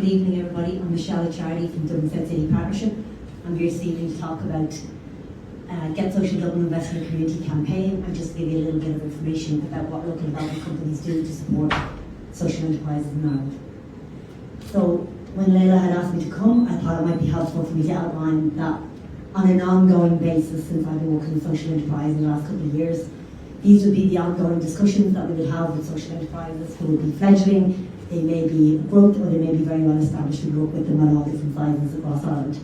Good evening, everybody. I'm Liccardi from Dublin South City Partnership. I'm here this evening to talk about Get Social Dublin Investment Community campaign, and just give you a little bit of information about what local development companies do to support social enterprises in Ireland. So when Leila had asked me to come, I thought it might be helpful for me to outline that on an ongoing basis, since I've been working in social enterprise in the last couple of years, these would be the ongoing discussions that we would have with social enterprises who would be fledgling. They may be growth, or they may be very well established. We work with them at all different sizes across Ireland.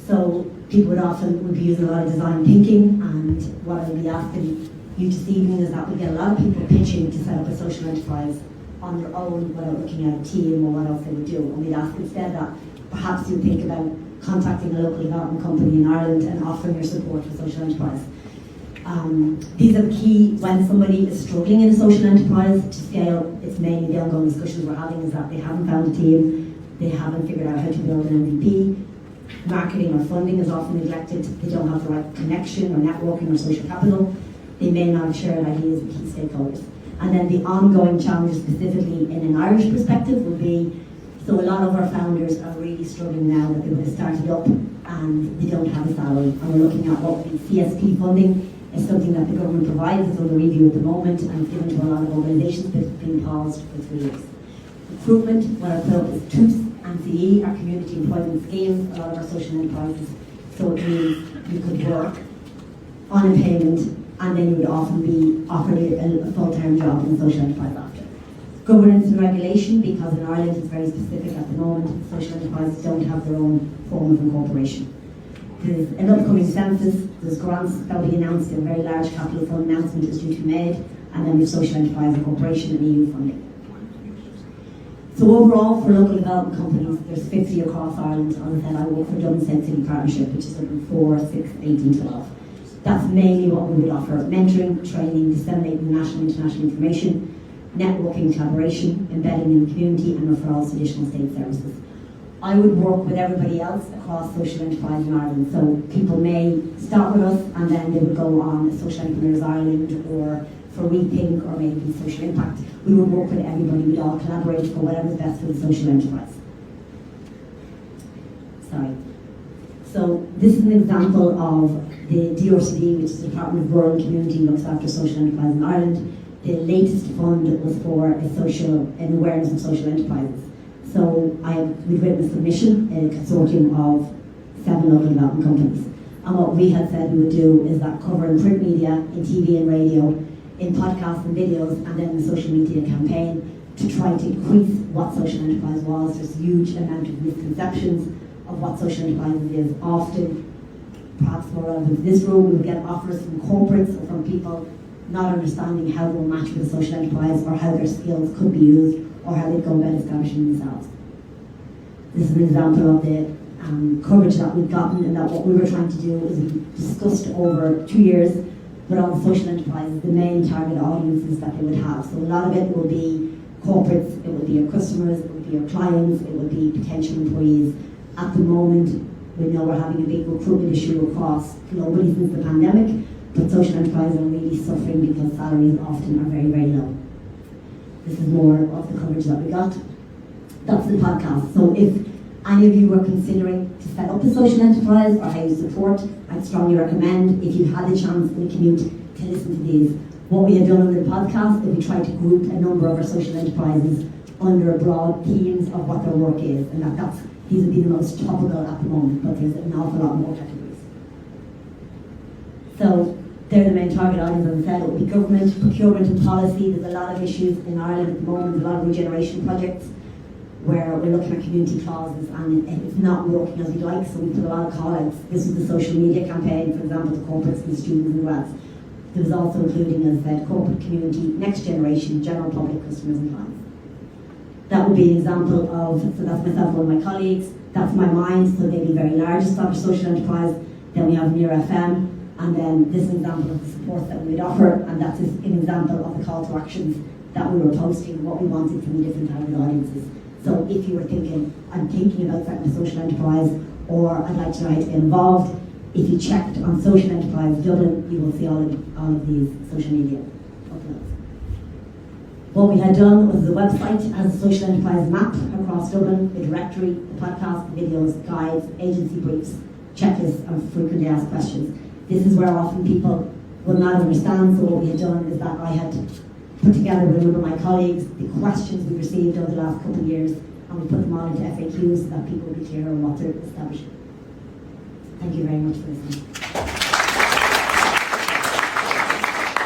So people would be using a lot of design thinking, and what I'll be asking you this evening is that we get a lot of people pitching to set up a social enterprise on their own without looking at a team or what else they would do. And we'd ask instead that perhaps you think about contacting a local development company in Ireland and offering your support for social enterprise. These are the key when somebody is struggling in a social enterprise to scale. It's mainly the ongoing discussions we're having is that they haven't found a team, they haven't figured out how to build an MVP. Marketing or funding is often neglected. They don't have the right connection or networking or social capital. They may not have shared ideas with key stakeholders. And then the ongoing challenges specifically in an Irish perspective would be, so a lot of our founders are really struggling now that they would have started up and they don't have a salary. And we're looking at what the CSP funding is something that the government provides. It's under review at the moment and it's given to a lot of organisations, but it's been paused for 3 years. Recruitment, what I put up is TOOS and CE, our community employment schemes, a lot of our social enterprises. So it means you could work on a payment and then you would often be offered a full-time job in a social enterprise after. Governance and regulation, because in Ireland it's very specific at the moment, social enterprises don't have their own form of incorporation. There's an upcoming census, there's grants that will be announced, a very large capital fund announcement is due to be made, and then we have social enterprise incorporation and EU funding. So overall, for local development companies, there's 50 across Ireland. As I said, I work for Dublin South City Partnership, which is Dublin 4, 6, 18, 12. That's mainly what we would offer: mentoring, training, disseminating national and international information, networking, collaboration, embedding in the community, and referrals to additional state services. I would work with everybody else across social enterprise in Ireland. So people may start with us and then they would go on Social Entrepreneurs Ireland or for Rethink or maybe Social Impact. We would work with everybody. We'd all collaborate for whatever's best for the social enterprise. Sorry. So this is an example of the DRCD, which is the Department of Rural and Community, looks after social enterprise in Ireland. The latest fund was for an awareness of social enterprises. So we've written a submission, a consortium of 7 local development companies. And what we had said we would do is that cover in print media, in TV and radio, in podcasts and videos, and then the social media campaign to try to increase what social enterprise was. There's a huge amount of misconceptions of what social enterprise is. Often, perhaps more relevant to this room, we would get offers from corporates or from people not understanding how they'll match with a social enterprise or how their skills could be used or how they go about establishing themselves. This is an example of the coverage that we've gotten, and that what we were trying to do is we discussed over 2 years with all the social enterprises the main target audiences that they would have. So a lot of it will be corporates, it will be your customers, it will be your clients, it will be potential employees. At the moment, we know we're having a big recruitment issue across globally since the pandemic, but social enterprises are really suffering because salaries often are very, very low. This is more of the coverage that we got. That's the podcast. So if any of you were considering to set up a social enterprise or how you support, I'd strongly recommend, if you had the chance in the commute, to listen to these. What we had done on the podcast is we tried to group a number of our social enterprises under broad themes of what their work is, and these would be the most topical at the moment, but there's an awful lot more categories. So they're the main target audience, as I said. It would be government, procurement and policy. There's a lot of issues in Ireland at the moment, a lot of regeneration projects where we're looking at community clauses and it's not working as we'd like, so we put a lot of call-outs. This was the social media campaign, for example, to corporates and students and grads. There was also including, as I said, corporate community, next generation, general public, customers and clients. That would be an example of, so that's myself and one of my colleagues, that's My Mind, so they'd be very large established social enterprise. Then we have Near FM, and then this is an example of the support that we would offer, and that's an example of the call to actions that we were posting, what we wanted from the different target audiences. So if you were thinking, I'm thinking about starting a social enterprise, or I'd like to know how to get involved, if you checked on Social Enterprise Dublin, you will see all of these social media uploads. What we had done was the website as a social enterprise map across Dublin, the directory, the podcast, the videos, guides, agency briefs, checklists and frequently asked questions. This is where often people will not understand, so what we had done is that I had put together with a number of my colleagues the questions we received over the last couple of years, and we put them all into FAQs so that people would be clear on what they're establishing. Thank you very much for listening.